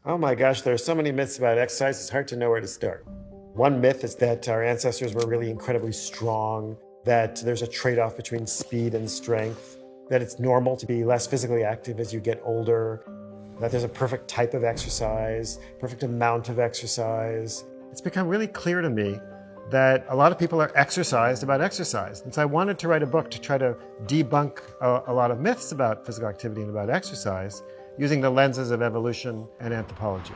Oh my gosh, there are so many myths about exercise, it's hard to know where to start. One myth is that our ancestors were really incredibly strong, that there's a trade-off between speed and strength, that it's normal to be less physically active as you get older, that there's a perfect type of exercise, perfect amount of exercise. It's become really clear to me that a lot of people are exercised about exercise. And so I wanted to write a book to try to debunk a lot of myths about physical activity and about exercise using the lenses of evolution and anthropology.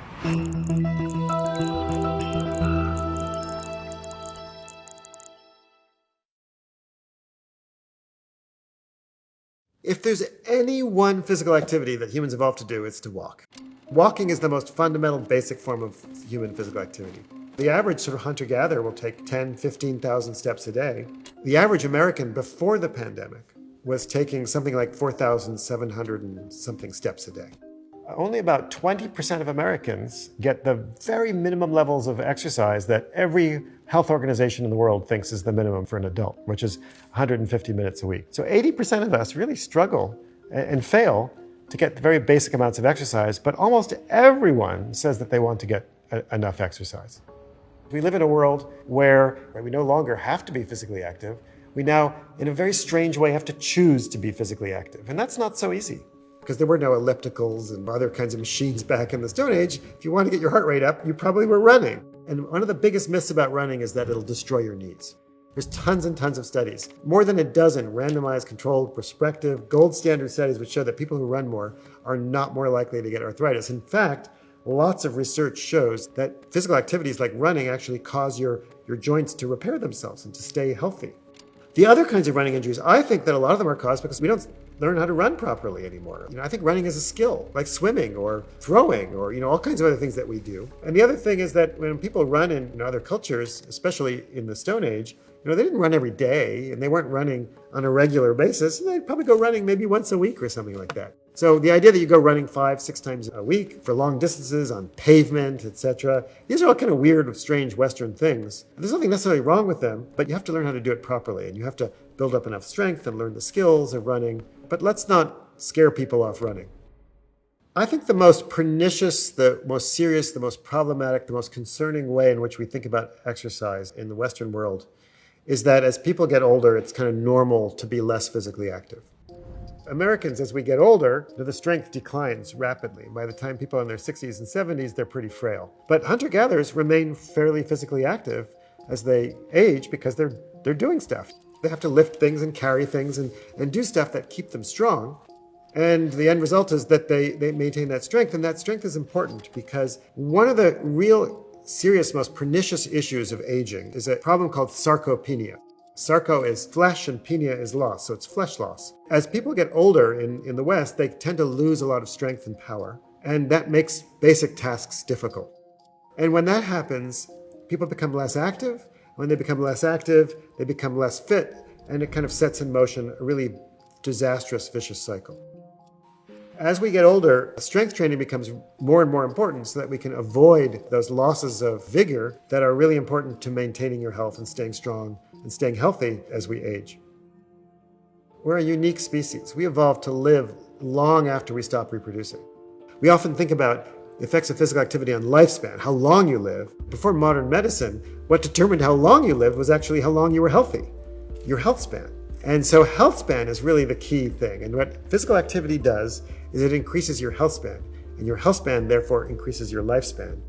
If there's any one physical activity that humans evolved to do, it's to walk. Walking is the most fundamental, basic form of human physical activity. The average sort of hunter-gatherer will take 10, 15,000 steps a day. The average American before the pandemic was taking something like 4,700 and something steps a day. Only about 20% of Americans get the very minimum levels of exercise that every health organization in the world thinks is the minimum for an adult, which is 150 minutes a week. So 80% of us really struggle and fail to get the very basic amounts of exercise, but almost everyone says that they want to get enough exercise. We live in a world where we no longer have to be physically active. We now, in a very strange way, have to choose to be physically active. And that's not so easy, because there were no ellipticals and other kinds of machines back in the Stone Age. If you want to get your heart rate up, you probably were running. And one of the biggest myths about running is that it'll destroy your knees. There's tons and tons of studies, more than a dozen randomized, controlled, prospective, gold standard studies which show that people who run more are not more likely to get arthritis. In fact, lots of research shows that physical activities like running actually cause your joints to repair themselves and to stay healthy. The other kinds of running injuries, I think that a lot of them are caused because we don't learn how to run properly anymore. I think running is a skill, like swimming or throwing or all kinds of other things that we do. And the other thing is that when people run in other cultures, especially in the Stone Age, they didn't run every day and they weren't running on a regular basis. They'd probably go running maybe once a week or something like that. So the idea that you go running 5-6 times a week for long distances on pavement, etc., these are all kind of weird, strange Western things. There's nothing necessarily wrong with them, but you have to learn how to do it properly, and you have to build up enough strength and learn the skills of running. But let's not scare people off running. I think the most pernicious, the most serious, the most problematic, the most concerning way in which we think about exercise in the Western world is that as people get older, it's kind of normal to be less physically active. Americans, as we get older, the strength declines rapidly. By the time people are in their 60s and 70s, they're pretty frail. But hunter-gatherers remain fairly physically active as they age because they're doing stuff. They have to lift things and carry things and do stuff that keep them strong. And the end result is that they maintain that strength. And that strength is important because one of the real serious, most pernicious issues of aging is a problem called sarcopenia. Sarco is flesh and penia is loss, so it's flesh loss. As people get older in the West, they tend to lose a lot of strength and power, and that makes basic tasks difficult. And when that happens, people become less active. When they become less active, they become less fit, and it kind of sets in motion a really disastrous, vicious cycle. As we get older, strength training becomes more and more important so that we can avoid those losses of vigor that are really important to maintaining your health and staying strong and staying healthy as we age. We're a unique species. We evolved to live long after we stop reproducing. We often think about the effects of physical activity on lifespan, how long you live. Before modern medicine, what determined how long you lived was actually how long you were healthy, your health span. And so health span is really the key thing. And what physical activity does is it increases your health span. And your health span, therefore, increases your lifespan.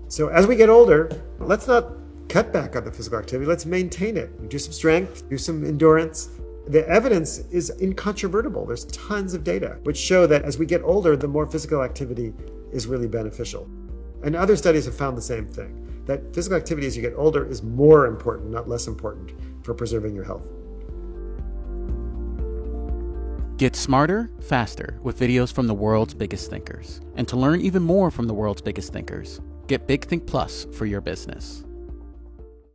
So as we get older, let's not cut back on the physical activity. Let's maintain it. Do some strength, do some endurance. The evidence is incontrovertible. There's tons of data which show that as we get older, the more physical activity is really beneficial. And other studies have found the same thing, that physical activity as you get older is more important, not less important, for preserving your health. Get smarter, faster with videos from the world's biggest thinkers. And to learn even more from the world's biggest thinkers, get Big Think Plus for your business.